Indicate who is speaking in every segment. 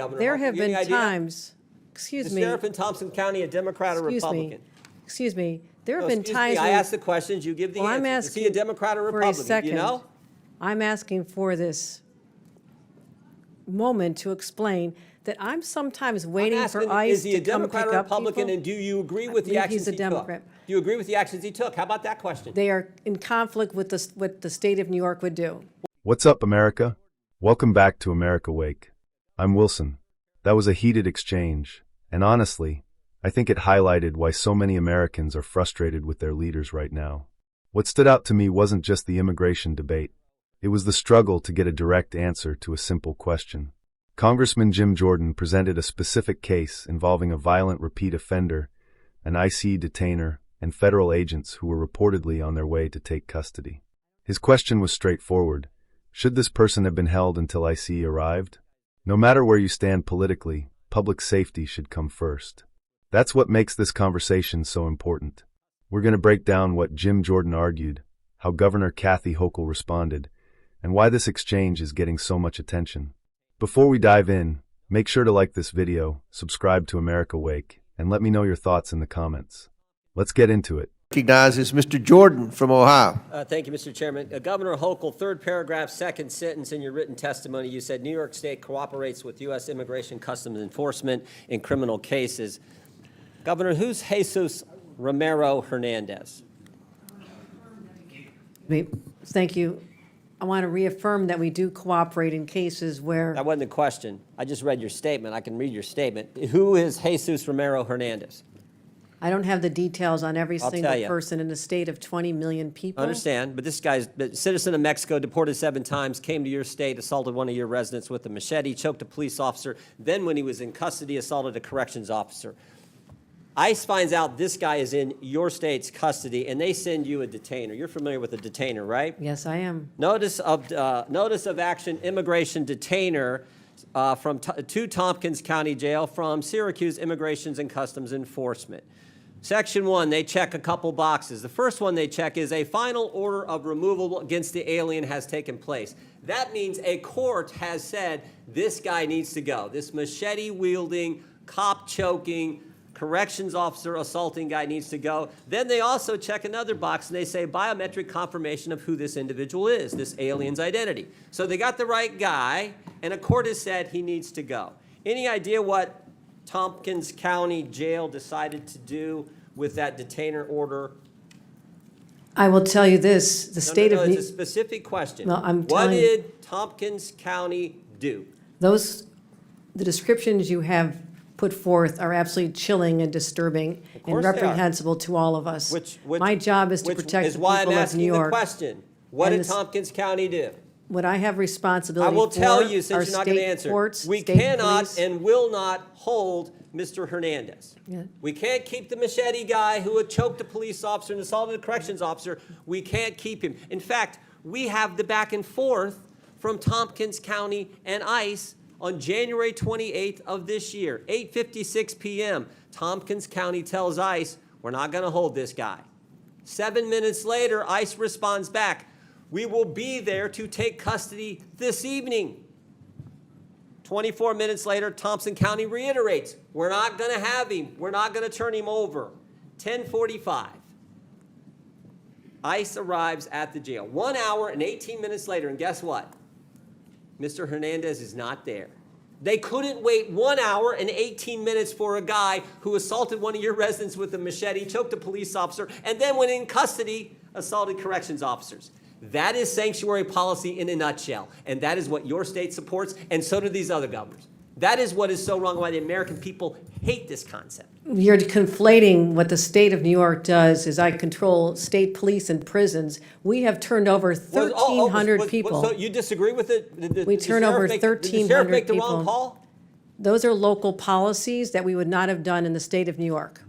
Speaker 1: Governor
Speaker 2: There
Speaker 1: Hochul.
Speaker 2: have
Speaker 1: You have
Speaker 2: been
Speaker 1: any idea?
Speaker 2: times, excuse
Speaker 1: The
Speaker 2: me,
Speaker 1: sheriff in Thompson County, a Democrat or Republican?
Speaker 2: excuse me, there have
Speaker 1: No,
Speaker 2: been
Speaker 1: excuse
Speaker 2: times
Speaker 1: me, I
Speaker 2: when,
Speaker 1: ask the questions, you give the
Speaker 2: well, I'm
Speaker 1: answers. Is he a
Speaker 2: asking
Speaker 1: Democrat or
Speaker 2: for a
Speaker 1: Republican? Do
Speaker 2: second.
Speaker 1: you know?
Speaker 2: I'm asking for this moment to explain that I'm sometimes waiting
Speaker 1: I'm
Speaker 2: for
Speaker 1: asking,
Speaker 2: ICE
Speaker 1: is he a
Speaker 2: to come
Speaker 1: Democrat
Speaker 2: pick
Speaker 1: or
Speaker 2: up
Speaker 1: Republican,
Speaker 2: people.
Speaker 1: and do you agree
Speaker 2: I
Speaker 1: with the
Speaker 2: believe
Speaker 1: actions
Speaker 2: he's a
Speaker 1: he took?
Speaker 2: Democrat.
Speaker 1: Do you agree with the actions he took? How about that question?
Speaker 2: They are in conflict with what the state of New York would do.
Speaker 3: What's up, America? Welcome back to America Wake. I'm Wilson. That was a heated exchange, and honestly, I think it highlighted why so many Americans are frustrated with their leaders right now. What stood out to me wasn't just the immigration debate. It was the struggle to get a direct answer to a simple question. Congressman Jim Jordan presented a specific case involving a violent repeat offender, an ICE detainer, and federal agents who were reportedly on their way to take custody. His question was straightforward. Should this person have been held until ICE arrived? No matter where you stand politically, public safety should come first. That's what makes this conversation so important. We're going to break down what Jim Jordan argued, how Governor Kathy Hochul responded, and why this exchange is getting so much attention. Before we dive in, make sure to like this video, subscribe to America Wake, and let me know your thoughts in the comments. Let's get into it.
Speaker 4: Recognizes Mr. Jordan from Ohio.
Speaker 1: Thank you, Mr. Chairman. Governor Hochul, third paragraph, second sentence in your written testimony, you said New York State cooperates with U.S. Immigration Customs Enforcement in criminal cases. Governor, who's Jesus Romero Hernandez?
Speaker 2: Thank you. I want to reaffirm that we do cooperate in cases where
Speaker 1: That wasn't the question. I just read your statement. I can read your statement. Who is Jesus Romero Hernandez?
Speaker 2: I don't have the details on every
Speaker 1: I'll
Speaker 2: single
Speaker 1: tell you.
Speaker 2: person in a state of 20 million people.
Speaker 1: I understand, but this guy's a citizen of Mexico, deported 7 times, came to your state, assaulted one of your residents with a machete, choked a police officer, then when he was in custody, assaulted a corrections officer. ICE finds out this guy is in your state's custody, and they send you a detainer. You're familiar with a detainer, right?
Speaker 2: Yes, I am.
Speaker 1: Notice of action, immigration detainer to Tompkins County Jail from Syracuse Immigrations and Customs Enforcement. Section 1, they check a couple boxes. The first one they check is a final order of removal against the alien has taken place. That means a court has said this guy needs to go. This machete-wielding, cop-choking, corrections officer assaulting guy needs to go. Then they also check another box and they say biometric confirmation of who this individual is, this alien's identity. So they got the right guy, and a court has said he needs to go. Any idea what Tompkins County Jail decided to do with that detainer order?
Speaker 2: I will tell you this, the state of
Speaker 1: it's
Speaker 2: New
Speaker 1: a specific question.
Speaker 2: Well, I'm
Speaker 1: What
Speaker 2: telling you-
Speaker 1: did Tompkins County do?
Speaker 2: the descriptions you have put forth are absolutely chilling and disturbing and
Speaker 1: course they are.
Speaker 2: reprehensible to all of us. My job is to
Speaker 1: Which
Speaker 2: protect
Speaker 1: is
Speaker 2: the
Speaker 1: why I'm
Speaker 2: people of
Speaker 1: asking
Speaker 2: New
Speaker 1: the
Speaker 2: York.
Speaker 1: question. What
Speaker 2: And
Speaker 1: did
Speaker 2: this-
Speaker 1: Tompkins County do?
Speaker 2: What I have
Speaker 1: I
Speaker 2: responsibility
Speaker 1: will
Speaker 2: for
Speaker 1: tell you,
Speaker 2: are
Speaker 1: since you're not going to
Speaker 2: state
Speaker 1: answer,
Speaker 2: courts,
Speaker 1: we
Speaker 2: state
Speaker 1: cannot
Speaker 2: police.
Speaker 1: and will not hold Mr. Hernandez.
Speaker 2: Yeah.
Speaker 1: We can't keep the machete guy who had choked a police officer and assaulted a corrections officer. We can't keep him. In fact, we have the back and forth from Tompkins County and ICE on January 28th of this year, 8:56 p.m. Tompkins County tells ICE, we're not going to hold this guy. 7 minutes later, ICE responds back, we will be there to take custody this evening. 24 minutes later, Thompson County reiterates, we're not going to have him. We're not going to turn him over. 10:45. ICE arrives at the jail. 1 hour and 18 minutes later, and guess what? Mr. Hernandez is not there. They couldn't wait 1 hour and 18 minutes for a guy who assaulted one of your residents with a machete, choked a police officer, and then when in custody, assaulted corrections officers. That is sanctuary policy in a nutshell, and that is what your state supports, and so do these other governors. That is what is so wrong, why the American people hate this concept.
Speaker 2: You're conflating what the state of New York does is I control state police and prisons. We have turned over 1,300 people.
Speaker 1: So you disagree with it?
Speaker 2: We turn over
Speaker 1: Did the sheriff
Speaker 2: 1,300
Speaker 1: make the wrong
Speaker 2: people.
Speaker 1: call?
Speaker 2: Those are local policies that we would not have done in the state of New York.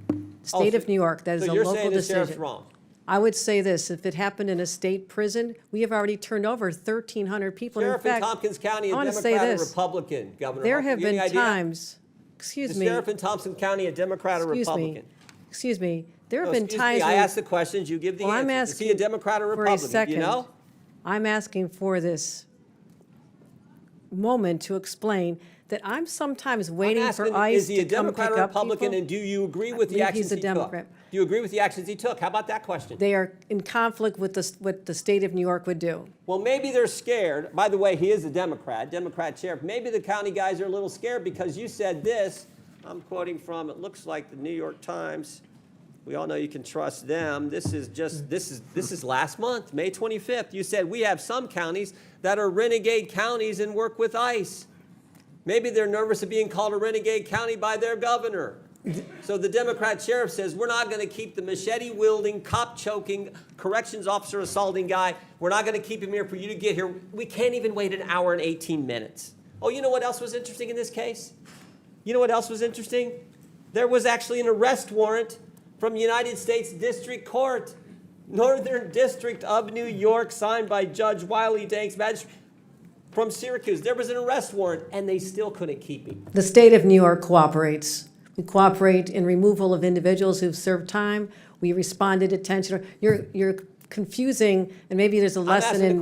Speaker 2: State of New York, that is
Speaker 1: So
Speaker 2: a
Speaker 1: you're
Speaker 2: local
Speaker 1: saying the sheriff's
Speaker 2: decision.
Speaker 1: wrong?
Speaker 2: I would say this, if it happened in a state prison, we have already turned over 1,300 people. And
Speaker 1: Sheriff
Speaker 2: in
Speaker 1: in
Speaker 2: fact,
Speaker 1: Tompkins County,
Speaker 2: I
Speaker 1: a
Speaker 2: wanna say
Speaker 1: Democrat or
Speaker 2: this.
Speaker 1: Republican, Governor
Speaker 2: There
Speaker 1: Hochul?
Speaker 2: have
Speaker 1: You any
Speaker 2: been
Speaker 1: idea?
Speaker 2: times, excuse
Speaker 1: The
Speaker 2: me,
Speaker 1: sheriff in Thompson County, a Democrat or
Speaker 2: excuse
Speaker 1: Republican?
Speaker 2: me, there have
Speaker 1: No,
Speaker 2: been
Speaker 1: excuse
Speaker 2: times
Speaker 1: me, I
Speaker 2: when
Speaker 1: ask the questions, you give the
Speaker 2: Well, I'm
Speaker 1: answers. Is he a
Speaker 2: asking
Speaker 1: Democrat or
Speaker 2: for a
Speaker 1: Republican? Do you
Speaker 2: second.
Speaker 1: know?
Speaker 2: I'm asking for this moment to explain that I'm sometimes
Speaker 1: I'm
Speaker 2: waiting
Speaker 1: asking,
Speaker 2: for ICE
Speaker 1: is he a
Speaker 2: to come
Speaker 1: Democrat
Speaker 2: pick
Speaker 1: or
Speaker 2: up
Speaker 1: Republican,
Speaker 2: people.
Speaker 1: and do you agree with the
Speaker 2: believe
Speaker 1: actions
Speaker 2: he's a
Speaker 1: he took?
Speaker 2: Democrat.
Speaker 1: Do you agree with the actions he took? How about that question?
Speaker 2: They are in conflict with what the state of New York would do.
Speaker 1: Well, maybe they're scared. By the way, he is a Democrat sheriff. Maybe the county guys are a little scared because you said this. I'm quoting from, it looks like the New York Times. We all know you can trust them. This is last month, May 25th. You said, we have some counties that are renegade counties and work with ICE. Maybe they're nervous of being called a renegade county by their governor. So the Democrat sheriff says, we're not going to keep the machete-wielding, cop-choking, corrections officer assaulting guy. We're not going to keep him here for you to get here. We can't even wait an hour and 18 minutes. Oh, you know what else was interesting in this case? You know what else was interesting? There was actually an arrest warrant from United States District Court, Northern District of New York, signed by Judge Wiley Danks, magistrate from Syracuse. There was an arrest warrant, and they still couldn't keep him.
Speaker 2: The state of New York cooperates. We cooperate in removal of individuals who've served time. We respond to detention. You're confusing, and maybe there's a lesson in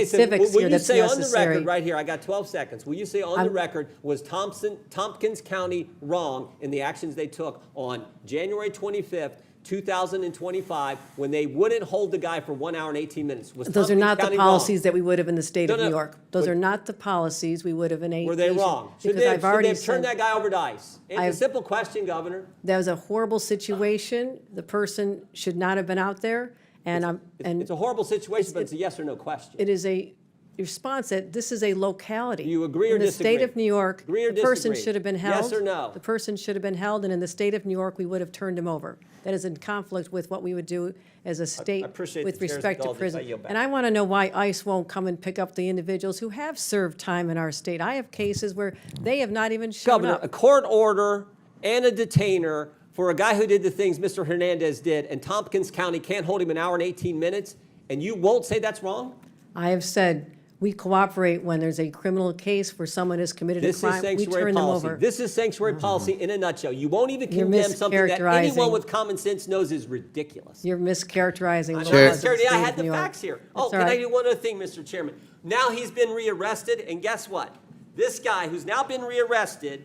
Speaker 2: civics
Speaker 1: will
Speaker 2: here
Speaker 1: you
Speaker 2: that's
Speaker 1: say on the
Speaker 2: necessary.
Speaker 1: record right here, I got 12 seconds. Will you say on the record, was Tompkins County wrong in the actions they took on January 25th, 2025, when they wouldn't hold the guy for 1 hour and 18 minutes? Was
Speaker 2: Those are
Speaker 1: Tompkins
Speaker 2: not the
Speaker 1: County
Speaker 2: policies
Speaker 1: wrong?
Speaker 2: that we would have in the state of
Speaker 1: No,
Speaker 2: New
Speaker 1: no,
Speaker 2: York. Those
Speaker 1: but-
Speaker 2: are not the policies we would have in
Speaker 1: Were they wrong? Should
Speaker 2: Because
Speaker 1: they,
Speaker 2: I've
Speaker 1: should
Speaker 2: already
Speaker 1: they have turned
Speaker 2: said
Speaker 1: that guy over to ICE? It's a
Speaker 2: I've-
Speaker 1: simple question, Governor.
Speaker 2: that was a horrible situation. The person should not have been out there. And
Speaker 1: It's a horrible situation, but it's a yes or no question.
Speaker 2: it is a response that this is a locality.
Speaker 1: Do you agree or
Speaker 2: In the
Speaker 1: disagree?
Speaker 2: state of New York,
Speaker 1: Agree or
Speaker 2: the person
Speaker 1: disagree?
Speaker 2: should have been held.
Speaker 1: Yes or no?
Speaker 2: The person should have been held, and in the state of New York, we would have turned him over. That is in conflict with what we would do as a state
Speaker 1: appreciate
Speaker 2: with
Speaker 1: the chair's
Speaker 2: respect to
Speaker 1: indulgence. I
Speaker 2: prison.
Speaker 1: yield back.
Speaker 2: And I want to know why ICE won't come and pick up the individuals who have served time in our state. I have cases where they have not even shown
Speaker 1: Governor, a
Speaker 2: up.
Speaker 1: court order and a detainer for a guy who did the things Mr. Hernandez did, and Tompkins County can't hold him an hour and 18 minutes, and you won't say that's wrong?
Speaker 2: I have said we cooperate when there's a criminal case where someone has committed a
Speaker 1: This is
Speaker 2: crime. We
Speaker 1: sanctuary
Speaker 2: turn them
Speaker 1: policy.
Speaker 2: over.
Speaker 1: This is sanctuary policy in a nutshell. You won't even
Speaker 2: You're
Speaker 1: condemn something that anyone
Speaker 2: mischaracterizing.
Speaker 1: with common sense knows is ridiculous.
Speaker 2: You're mischaracterizing the
Speaker 4: Chair-
Speaker 2: laws of the
Speaker 1: Security,
Speaker 2: state
Speaker 1: I
Speaker 2: of
Speaker 1: had the
Speaker 2: New York.
Speaker 1: facts here.
Speaker 2: That's
Speaker 1: Oh,
Speaker 2: all
Speaker 1: can I
Speaker 2: right.
Speaker 1: do one other thing, Mr. Chairman? Now he's been rearrested, and guess what? This guy who's now been rearrested,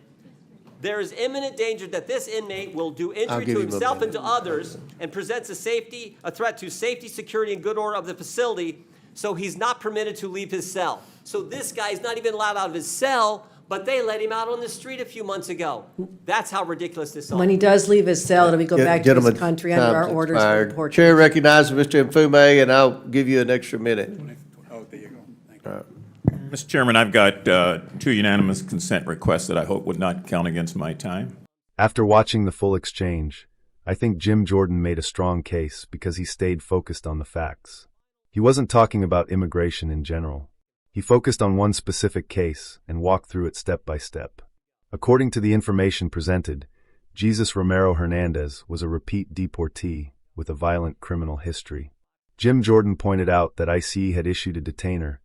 Speaker 1: there is imminent danger that this inmate will do injury
Speaker 4: give
Speaker 1: to
Speaker 4: him a
Speaker 1: himself and
Speaker 4: minute.
Speaker 1: to others and presents a threat to safety, security, and good order of the facility, so he's not permitted to leave his cell. So this guy's not even allowed out of his cell, but they let him out on the street a few months ago. That's how ridiculous this is.
Speaker 2: When he does leave his cell, it'll be go back to
Speaker 4: Gentlemen,
Speaker 2: his country under our
Speaker 4: time's
Speaker 2: orders for
Speaker 4: expired.
Speaker 2: deportation.
Speaker 4: Chair recognizes Mr. Mfume, and I'll give you an extra minute.
Speaker 5: Oh, there you go. Thank you. Mr. Chairman, I've got 2 unanimous consent requests that I hope would not count against my time.
Speaker 3: After watching the full exchange, I think Jim Jordan made a strong case because he stayed focused on the facts. He wasn't talking about immigration in general. He focused on one specific case and walked through it step by step. According to the information presented, Jesus Romero Hernandez was a repeat deportee with a violent criminal history. Jim Jordan pointed out that ICE had issued a detainer.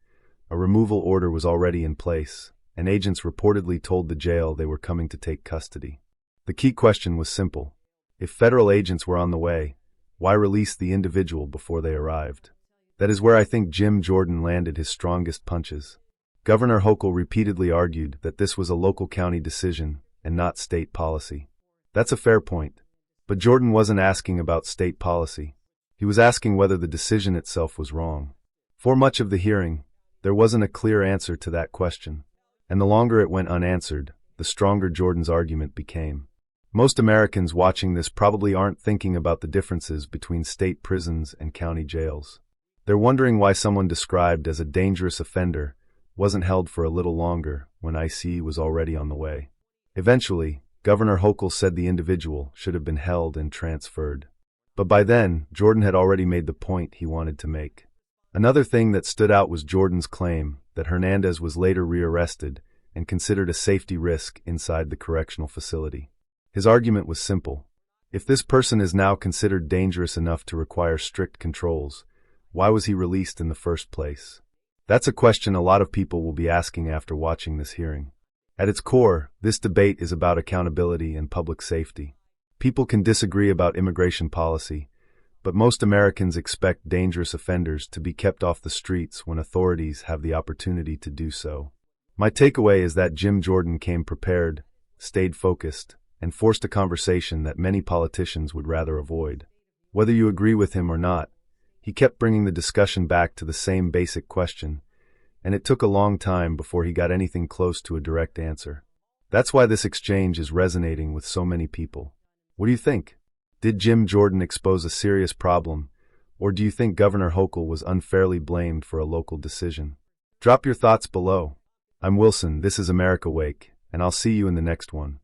Speaker 3: A removal order was already in place, and agents reportedly told the jail they were coming to take custody. The key question was simple. If federal agents were on the way, why release the individual before they arrived? That is where I think Jim Jordan landed his strongest punches. Governor Hochul repeatedly argued that this was a local county decision and not state policy. That's a fair point. But Jordan wasn't asking about state policy. He was asking whether the decision itself was wrong. For much of the hearing, there wasn't a clear answer to that question. And the longer it went unanswered, the stronger Jordan's argument became. Most Americans watching this probably aren't thinking about the differences between state prisons and county jails. They're wondering why someone described as a dangerous offender wasn't held for a little longer when ICE was already on the way. Eventually, Governor Hochul said the individual should have been held and transferred. But by then, Jordan had already made the point he wanted to make. Another thing that stood out was Jordan's claim that Hernandez was later rearrested and considered a safety risk inside the correctional facility. His argument was simple. If this person is now considered dangerous enough to require strict controls, why was he released in the first place? That's a question a lot of people will be asking after watching this hearing. At its core, this debate is about accountability and public safety. People can disagree about immigration policy, but most Americans expect dangerous offenders to be kept off the streets when authorities have the opportunity to do so. My takeaway is that Jim Jordan came prepared, stayed focused, and forced a conversation that many politicians would rather avoid. Whether you agree with him or not, he kept bringing the discussion back to the same basic question, and it took a long time before he got anything close to a direct answer. That's why this exchange is resonating with so many people. What do you think? Did Jim Jordan expose a serious problem, or do you think Governor Hochul was unfairly blamed for a local decision? Drop your thoughts below. I'm Wilson, this is America Wake, and I'll see you in the next one.